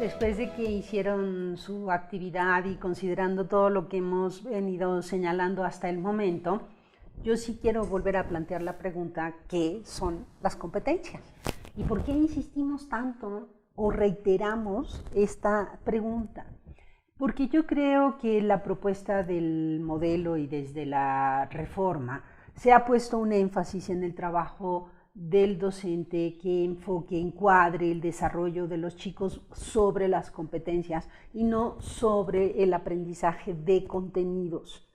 después de que hicieron su actividad y considerando todo lo que hemos venido señalando hasta el momento, yo sí quiero volver a plantear la pregunta: ¿qué son las competencias? ¿Y por qué insistimos tanto o reiteramos esta pregunta? Porque yo creo que la propuesta del modelo y desde la reforma se ha puesto un énfasis en el trabajo del docente que enfoque, encuadre el desarrollo de los chicos sobre las competencias y no sobre el aprendizaje de contenidos.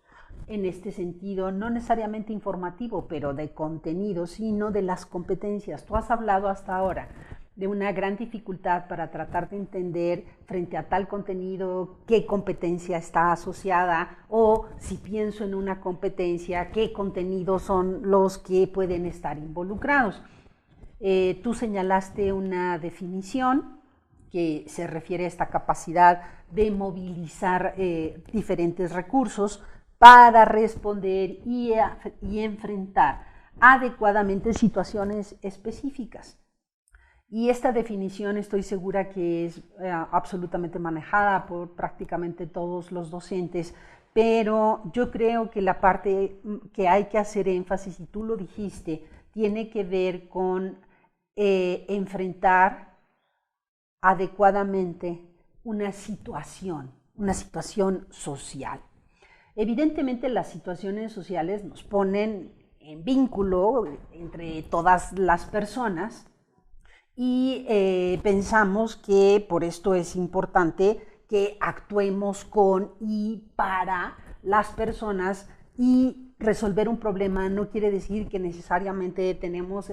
En este sentido, no necesariamente informativo, pero de contenidos, sino de las competencias. Tú has hablado hasta ahora de una gran dificultad para tratar de entender frente a tal contenido qué competencia está asociada, o si pienso en una competencia, qué contenidos son los que pueden estar involucrados. Tú señalaste una definición que se refiere a esta capacidad de movilizar diferentes recursos para responder y enfrentar adecuadamente situaciones específicas. Y esta definición estoy segura que es absolutamente manejada por prácticamente todos los docentes, pero yo creo que la parte que hay que hacer énfasis, y tú lo dijiste, tiene que ver con enfrentar adecuadamente una situación social. Evidentemente las situaciones sociales nos ponen en vínculo entre todas las personas, y pensamos que por esto es importante que actuemos con y para las personas, y resolver un problema no quiere decir que necesariamente tenemos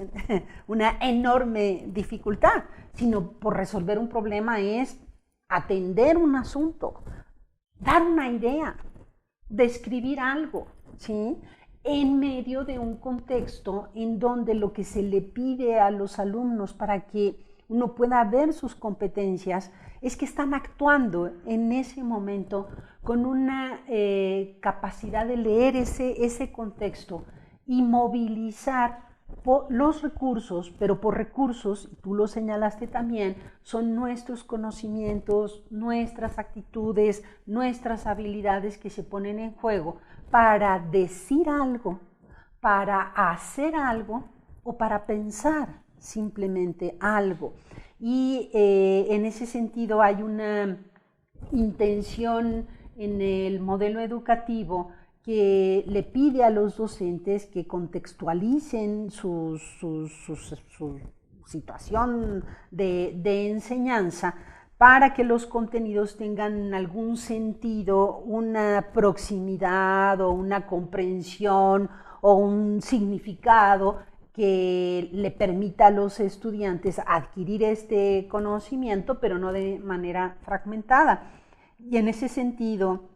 una enorme dificultad, sino por resolver un problema es atender un asunto, dar una idea, describir algo, ¿sí?, en medio de un contexto en donde lo que se le pide a los alumnos para que uno pueda ver sus competencias es que están actuando en ese momento con una capacidad de leer ese contexto y movilizar los recursos, pero por recursos, y tú lo señalaste también, son nuestros conocimientos, nuestras actitudes, nuestras habilidades que se ponen en juego para decir algo, para hacer algo o para pensar simplemente algo. Y en ese sentido hay una intención en el modelo educativo que le pide a los docentes que contextualicen su situación de enseñanza para que los contenidos tengan algún sentido, una proximidad o una comprensión o un significado que le permita a los estudiantes adquirir este conocimiento, pero no de manera fragmentada. Y en ese sentido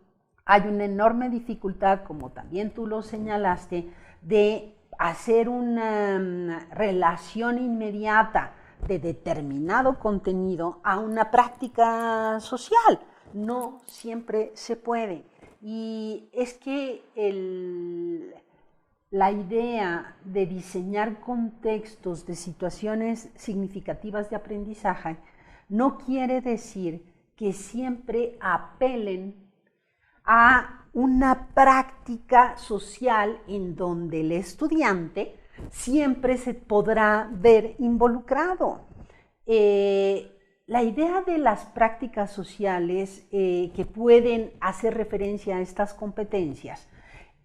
hay una enorme dificultad, como también tú lo señalaste, de hacer una relación inmediata de determinado contenido a una práctica social. No siempre se puede. Y es que la idea de diseñar contextos de situaciones significativas de aprendizaje no quiere decir que siempre apelen a una práctica social en donde el estudiante siempre se podrá ver involucrado. La idea de las prácticas sociales que pueden hacer referencia a estas competencias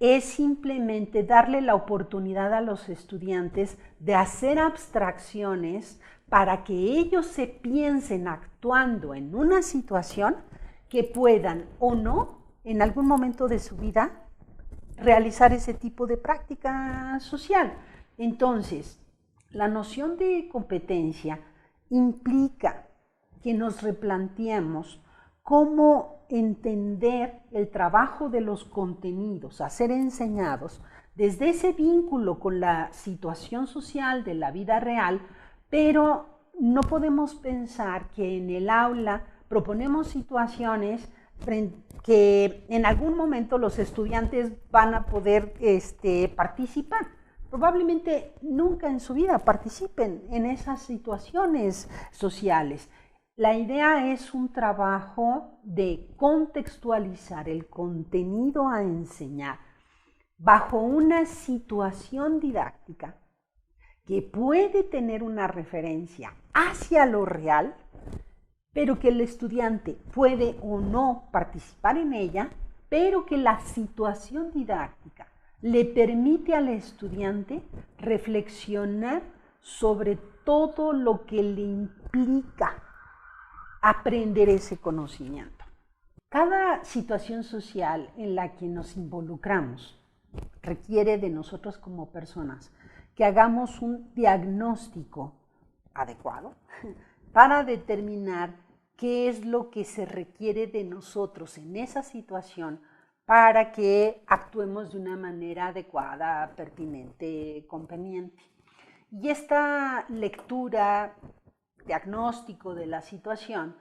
es simplemente darle la oportunidad a los estudiantes de hacer abstracciones para que ellos se piensen actuando en una situación que puedan o no en algún momento de su vida realizar ese tipo de práctica social. Entonces, la noción de competencia implica que nos replanteemos cómo entender el trabajo de los contenidos a ser enseñados desde ese vínculo con la situación social de la vida real, pero no podemos pensar que en el aula proponemos situaciones que en algún momento los estudiantes van a poder participar. Probablemente nunca en su vida participen en esas situaciones sociales. La idea es un trabajo de contextualizar el contenido a enseñar bajo una situación didáctica que puede tener una referencia hacia lo real, pero que el estudiante puede o no participar en ella, pero que la situación didáctica le permite al estudiante reflexionar sobre todo lo que le implica aprender ese conocimiento. Cada situación social en la que nos involucramos requiere de nosotros como personas que hagamos un diagnóstico adecuado para determinar qué es lo que se requiere de nosotros en esa situación para que actuemos de una manera adecuada, pertinente, conveniente. Y esta lectura, diagnóstico de la situación,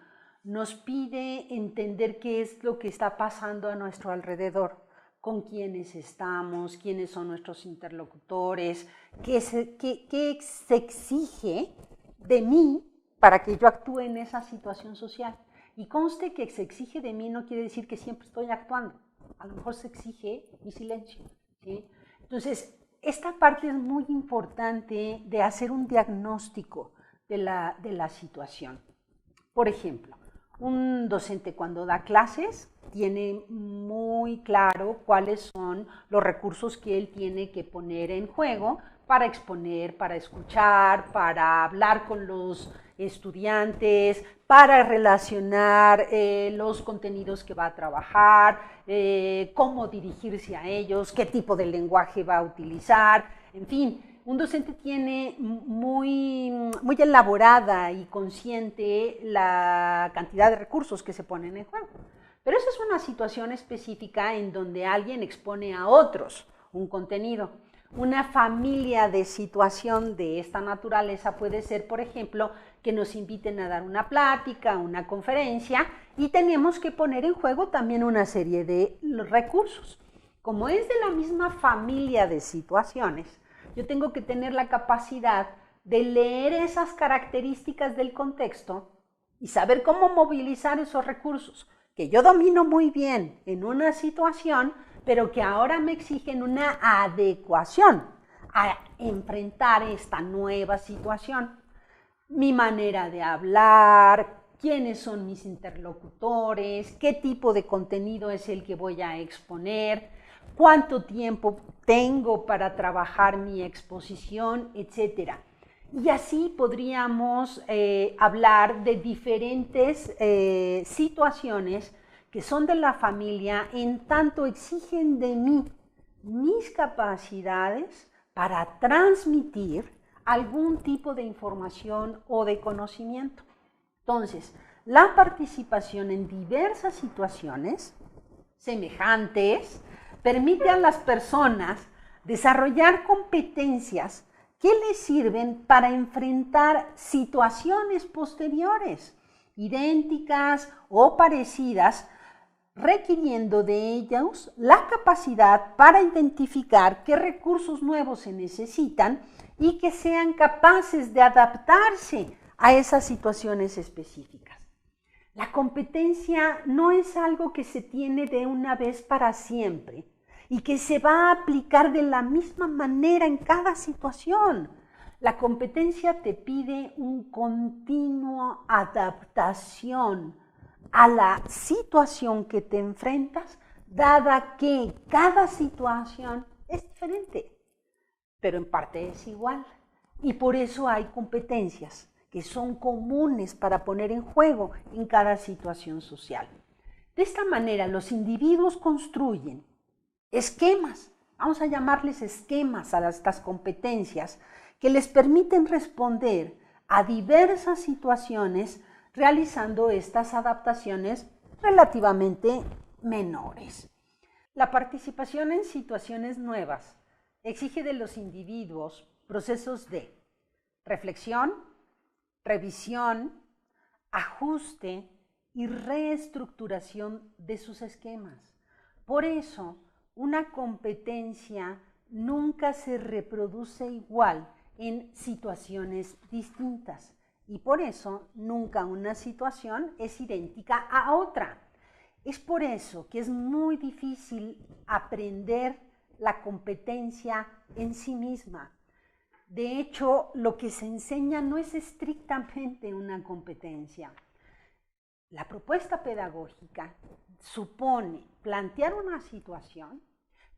nos pide entender qué es lo que está pasando a nuestro alrededor, con quiénes estamos, quiénes son nuestros interlocutores, qué se exige de mí para que yo actúe en esa situación social. Y conste que se exige de mí no quiere decir que siempre estoy actuando. A lo mejor se exige mi silencio, ¿sí? Entonces, esta parte es muy importante de hacer un diagnóstico de la situación. Por ejemplo, un docente cuando da clases tiene muy claro cuáles son los recursos que él tiene que poner en juego para exponer, para escuchar, para hablar con los estudiantes, para relacionar los contenidos que va a trabajar, cómo dirigirse a ellos, qué tipo de lenguaje va a utilizar, en fin. Un docente tiene muy elaborada y consciente la cantidad de recursos que se ponen en juego. Pero esa es una situación específica en donde alguien expone a otros un contenido. Una familia de situación de esta naturaleza puede ser, por ejemplo, que nos inviten a dar una plática, una conferencia, y tenemos que poner en juego también una serie de recursos. Como es de la misma familia de situaciones, yo tengo que tener la capacidad de leer esas características del contexto y saber cómo movilizar esos recursos que yo domino muy bien en una situación, pero que ahora me exigen una adecuación a enfrentar esta nueva situación. Mi manera de hablar, quiénes son mis interlocutores, qué tipo de contenido es el que voy a exponer, cuánto tiempo tengo para trabajar mi exposición, etc. Y así podríamos hablar de diferentes situaciones que son de la familia, en tanto exigen de mí mis capacidades para transmitir algún tipo de información o de conocimiento. Entonces, la participación en diversas situaciones semejantes permite a las personas desarrollar competencias que les sirven para enfrentar situaciones posteriores, idénticas o parecidas, requiriendo de ellos la capacidad para identificar qué recursos nuevos se necesitan y que sean capaces de adaptarse a esas situaciones específicas. La competencia no es algo que se tiene de una vez para siempre y que se va a aplicar de la misma manera en cada situación. La competencia te pide un continuo adaptación a la situación que te enfrentas, dada que cada situación es diferente, pero en parte es igual. Y por eso hay competencias que son comunes para poner en juego en cada situación social. De esta manera, los individuos construyen esquemas, vamos a llamarles esquemas a estas competencias, que les permiten responder a diversas situaciones realizando estas adaptaciones relativamente menores. La participación en situaciones nuevas exige de los individuos procesos de reflexión, revisión, ajuste y reestructuración de sus esquemas. Por eso, una competencia nunca se reproduce igual en situaciones distintas y por eso nunca una situación es idéntica a otra. Es por eso que es muy difícil aprender la competencia en sí misma. De hecho, lo que se enseña no es estrictamente una competencia. La propuesta pedagógica supone plantear una situación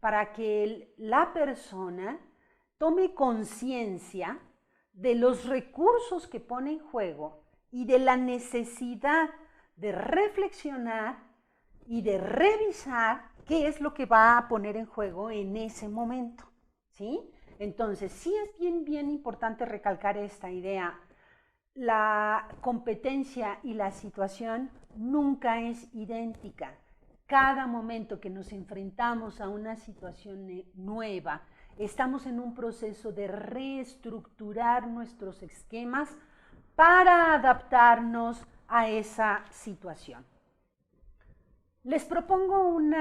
para que la persona tome conciencia de los recursos que pone en juego y de la necesidad de reflexionar y de revisar qué es lo que va a poner en juego en ese momento, ¿sí? Entonces, sí es bien importante recalcar esta idea. La competencia y la situación nunca es idéntica. Cada momento que nos enfrentamos a una situación nueva, estamos en un proceso de reestructurar nuestros esquemas para adaptarnos a esa situación. Les propongo un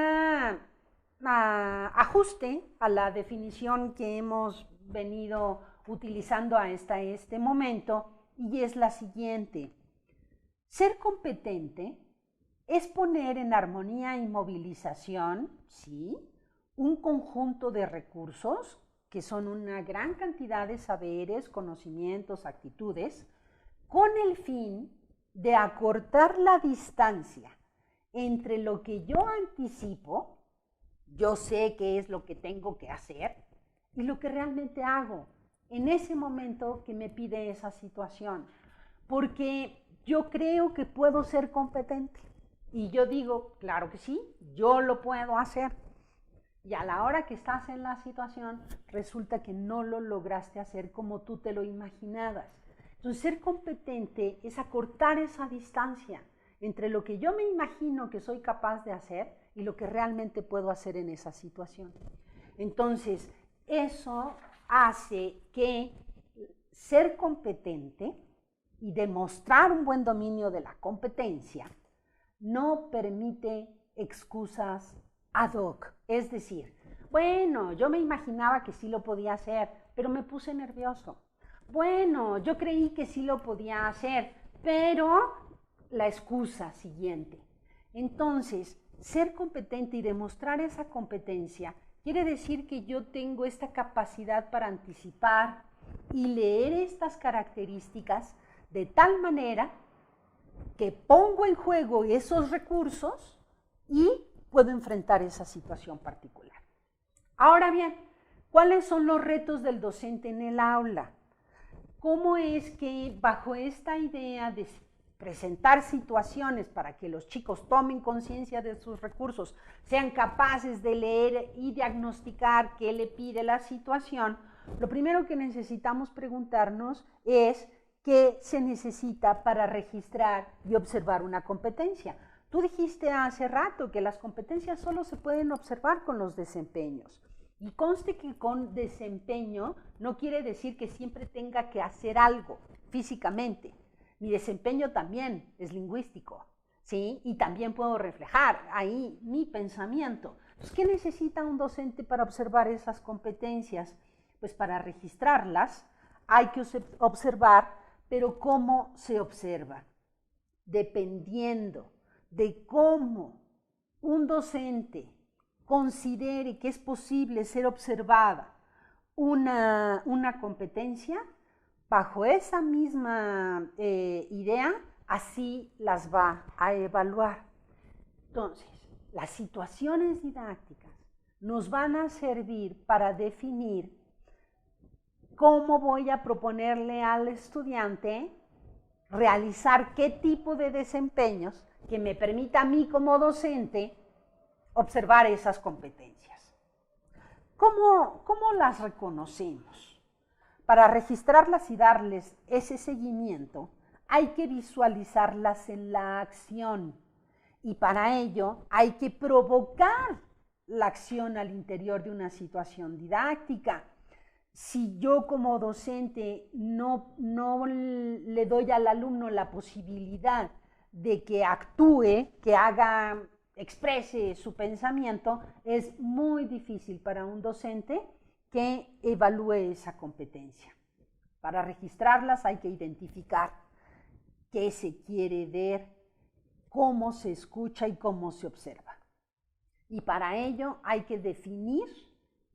ajuste a la definición que hemos venido utilizando hasta este momento, y es la siguiente. Ser competente es poner en armonía y movilización, ¿sí?, un conjunto de recursos, que son una gran cantidad de saberes, conocimientos, actitudes, con el fin de acortar la distancia entre lo que yo anticipo, yo sé qué es lo que tengo que hacer, y lo que realmente hago en ese momento que me pide esa situación. Porque yo creo que puedo ser competente. Y yo digo, claro que sí, yo lo puedo hacer. Y a la hora que estás en la situación, resulta que no lo lograste hacer como tú te lo imaginabas. Entonces, ser competente es acortar esa distancia entre lo que yo me imagino que soy capaz de hacer y lo que realmente puedo hacer en esa situación. Entonces, eso hace que ser competente y demostrar un buen dominio de la competencia no permite excusas ad hoc. Es decir, bueno, yo me imaginaba que sí lo podía hacer, pero me puse nervioso. Bueno, yo creí que sí lo podía hacer, pero la excusa siguiente. Entonces, ser competente y demostrar esa competencia quiere decir que yo tengo esta capacidad para anticipar y leer estas características de tal manera que pongo en juego esos recursos y puedo enfrentar esa situación particular. Ahora bien, ¿cuáles son los retos del docente en el aula? ¿Cómo es que bajo esta idea de presentar situaciones para que los chicos tomen conciencia de sus recursos, sean capaces de leer y diagnosticar qué le pide la situación, lo primero que necesitamos preguntarnos es qué se necesita para registrar y observar una competencia? Tú dijiste hace rato que las competencias solo se pueden observar con los desempeños. Y conste que con desempeño no quiere decir que siempre tenga que hacer algo físicamente. Mi desempeño también es lingüístico, ¿sí? Y también puedo reflejar ahí mi pensamiento. Entonces, ¿qué necesita un docente para observar esas competencias? Pues para registrarlas hay que observar, pero ¿cómo se observa? Dependiendo de cómo un docente considere que es posible ser observada una competencia, bajo esa misma idea, así las va a evaluar. Entonces, las situaciones didácticas nos van a servir para definir cómo voy a proponerle al estudiante realizar qué tipo de desempeños que me permita a mí como docente observar esas competencias. ¿Cómo las reconocemos? Para registrarlas y darles ese seguimiento, hay que visualizarlas en la acción y para ello hay que provocar la acción al interior de una situación didáctica. Si yo como docente no le doy al alumno la posibilidad de que actúe, que exprese su pensamiento, es muy difícil para un docente que evalúe esa competencia. Para registrarlas hay que identificar qué se quiere ver, cómo se escucha y cómo se observa. Y para ello hay que definir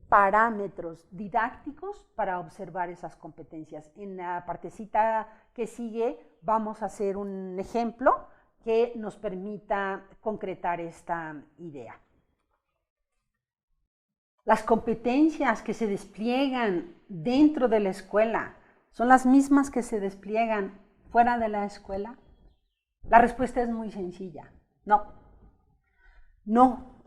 parámetros didácticos para observar esas competencias. En la partecita que sigue vamos a hacer un ejemplo que nos permita concretar esta idea. Las competencias que se despliegan dentro de la escuela son las mismas que se despliegan fuera de la escuela. La respuesta es muy sencilla. No,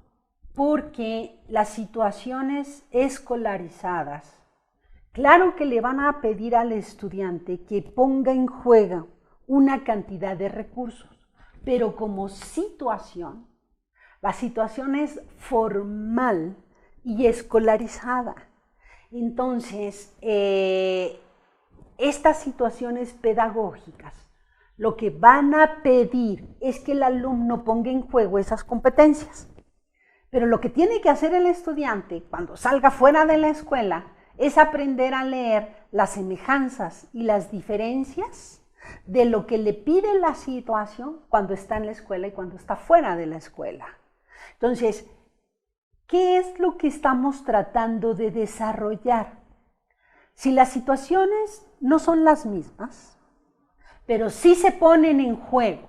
porque las situaciones escolarizadas, claro que le van a pedir al estudiante que ponga en juego una cantidad de recursos, pero como situación, la situación es formal y escolarizada. Entonces, estas situaciones pedagógicas lo que van a pedir es que el alumno ponga en juego esas competencias. Pero lo que tiene que hacer el estudiante cuando salga fuera de la escuela es aprender a leer las semejanzas y las diferencias de lo que le pide la situación cuando está en la escuela y cuando está fuera de la escuela. Entonces, ¿qué es lo que estamos tratando de desarrollar? Si las situaciones no son las mismas, pero sí se ponen en juego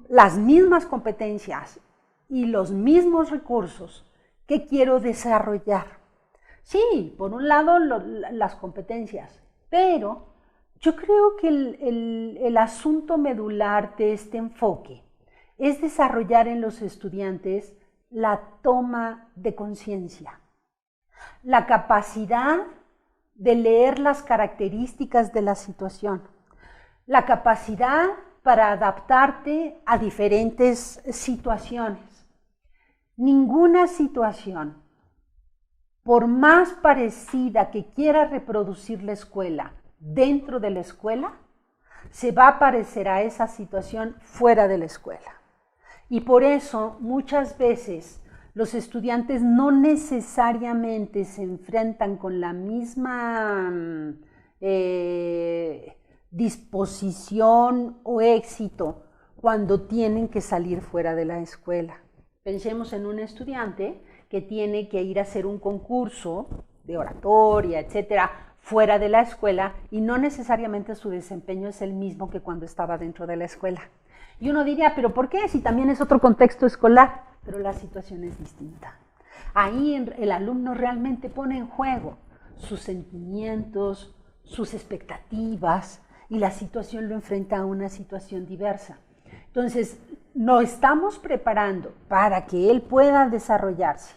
las mismas competencias y los mismos recursos, ¿qué quiero desarrollar? Sí, por un lado las competencias, pero yo creo que el asunto medular de este enfoque es desarrollar en los estudiantes la toma de conciencia, la capacidad de leer las características de la situación, la capacidad para adaptarte a diferentes situaciones. Ninguna situación, por más parecida que quiera reproducir la escuela dentro de la escuela, se va a parecer a esa situación fuera de la escuela. Y por eso muchas veces los estudiantes no necesariamente se enfrentan con la misma disposición o éxito cuando tienen que salir fuera de la escuela. Pensemos en un estudiante que tiene que ir a hacer un concurso de oratoria, etcétera, fuera de la escuela y no necesariamente su desempeño es el mismo que cuando estaba dentro de la escuela. Y uno diría, ¿pero por qué? Si también es otro contexto escolar, pero la situación es distinta. Ahí el alumno realmente pone en juego sus sentimientos, sus expectativas, y la situación lo enfrenta a una situación diversa. Entonces, nos estamos preparando para que él pueda desarrollarse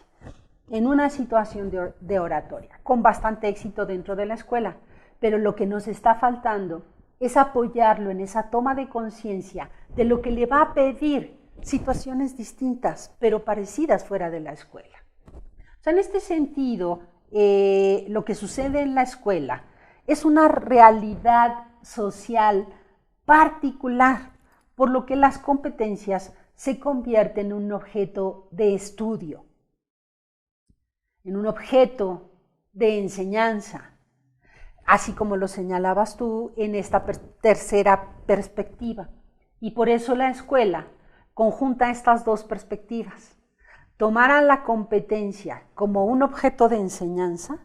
en una situación de oratoria, con bastante éxito dentro de la escuela, pero lo que nos está faltando es apoyarlo en esa toma de conciencia de lo que le va a pedir situaciones distintas, pero parecidas fuera de la escuela. O sea, en este sentido, lo que sucede en la escuela es una realidad social particular, por lo que las competencias se convierten en un objeto de estudio, en un objeto de enseñanza, así como lo señalabas tú en esta tercera perspectiva. Y por eso la escuela conjunta estas dos perspectivas, tomar a la competencia como un objeto de enseñanza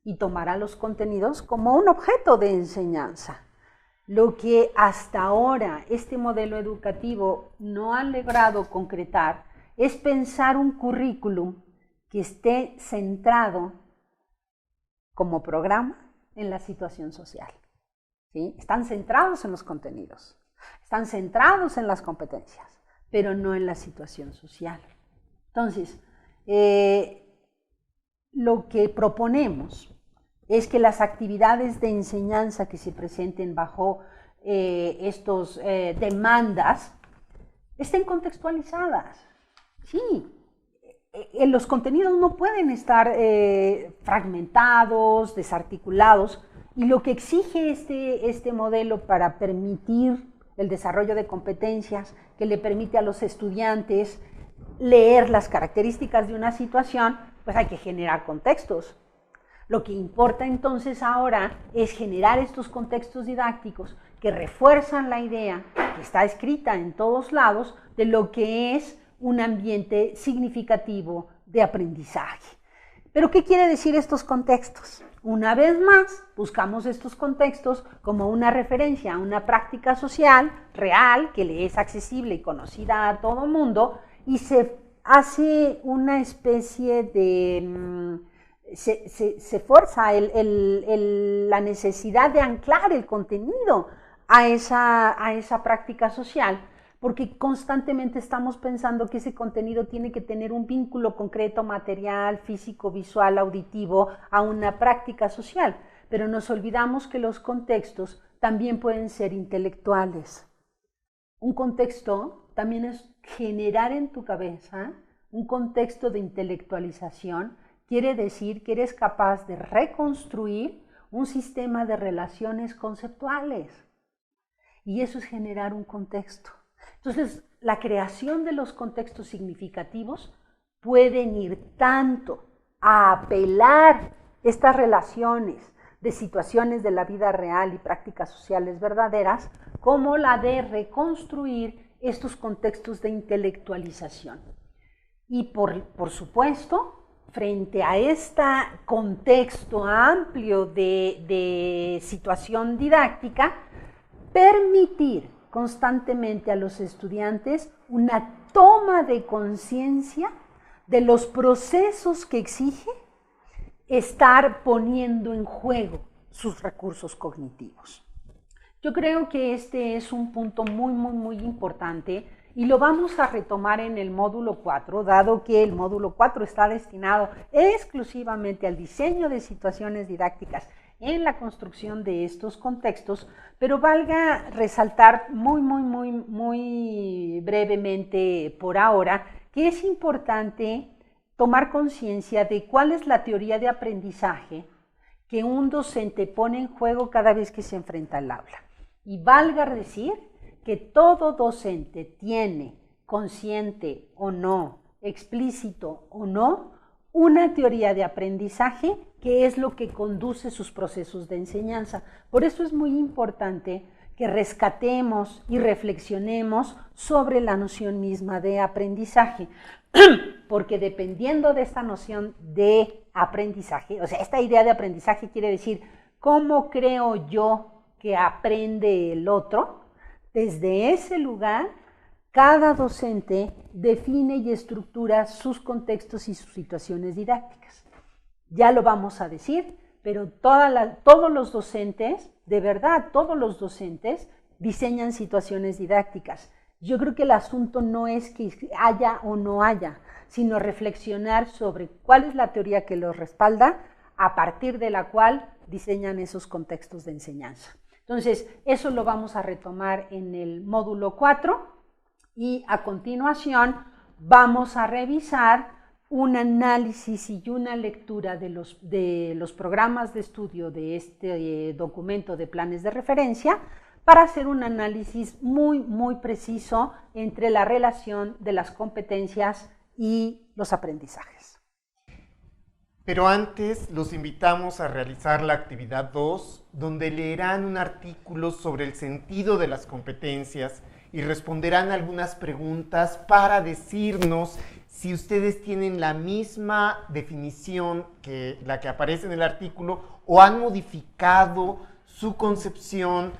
y tomar a los contenidos como un objeto de enseñanza. Lo que hasta ahora este modelo educativo no ha logrado concretar es pensar un currículum que esté centrado como programa en la situación social. ¿Sí? Están centrados en los contenidos, están centrados en las competencias, pero no en la situación social. Entonces, lo que proponemos es que las actividades de enseñanza que se presenten bajo estos demandas estén contextualizadas. Sí, los contenidos no pueden estar fragmentados, desarticulados, y lo que exige este modelo para permitir el desarrollo de competencias que le permite a los estudiantes leer las características de una situación, pues hay que generar contextos. Lo que importa entonces ahora es generar estos contextos didácticos que refuerzan la idea que está escrita en todos lados de lo que es un ambiente significativo de aprendizaje. ¿Pero qué quiere decir estos contextos? Una vez más, buscamos estos contextos como una referencia a una práctica social real que le es accesible y conocida a todo mundo, y se hace una especie de... se forza la necesidad de anclar el contenido a esa práctica social, porque constantemente estamos pensando que ese contenido tiene que tener un vínculo concreto, material, físico, visual, auditivo, a una práctica social, pero nos olvidamos que los contextos también pueden ser intelectuales. Un contexto también es generar en tu cabeza un contexto de intelectualización. Quiere decir que eres capaz de reconstruir un sistema de relaciones conceptuales, y eso es generar un contexto. Entonces, la creación de los contextos significativos pueden ir tanto a apelar estas relaciones de situaciones de la vida real y prácticas sociales verdaderas, como la de reconstruir estos contextos de intelectualización. Y por supuesto, frente a este contexto amplio de situación didáctica, permitir constantemente a los estudiantes una toma de conciencia de los procesos que exige estar poniendo en juego sus recursos cognitivos. Yo creo que este es un punto muy importante, y lo vamos a retomar en el módulo 4, dado que el módulo 4 está destinado exclusivamente al diseño de situaciones didácticas en la construcción de estos contextos, pero valga resaltar muy brevemente por ahora que es importante tomar conciencia de cuál es la teoría de aprendizaje que un docente pone en juego cada vez que se enfrenta al aula. Y valga decir que todo docente tiene, consciente o no, explícito o no, una teoría de aprendizaje que es lo que conduce sus procesos de enseñanza. Por eso es muy importante que rescatemos y reflexionemos sobre la noción misma de aprendizaje, porque dependiendo de esta noción de aprendizaje, o sea, esta idea de aprendizaje quiere decir cómo creo yo que aprende el otro. Desde ese lugar, cada docente define y estructura sus contextos y sus situaciones didácticas. Ya lo vamos a decir, pero todos los docentes, de verdad, todos los docentes diseñan situaciones didácticas. Yo creo que el asunto no es que haya o no haya, sino reflexionar sobre cuál es la teoría que los respalda, a partir de la cual diseñan esos contextos de enseñanza. Entonces, eso lo vamos a retomar en el módulo 4 y a continuación vamos a revisar un análisis y una lectura de los programas de estudio de este documento de planes de referencia para hacer un análisis muy preciso entre la relación de las competencias y los aprendizajes. Pero antes los invitamos a realizar la actividad 2, donde leerán un artículo sobre el sentido de las competencias y responderán algunas preguntas para decirnos si ustedes tienen la misma definición que la que aparece en el artículo o han modificado su concepción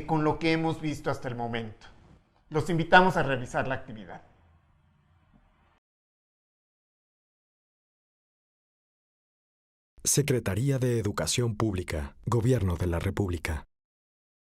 con lo que hemos visto hasta el momento. Los invitamos a realizar la actividad. Secretaría de Educación Pública, Gobierno de la República.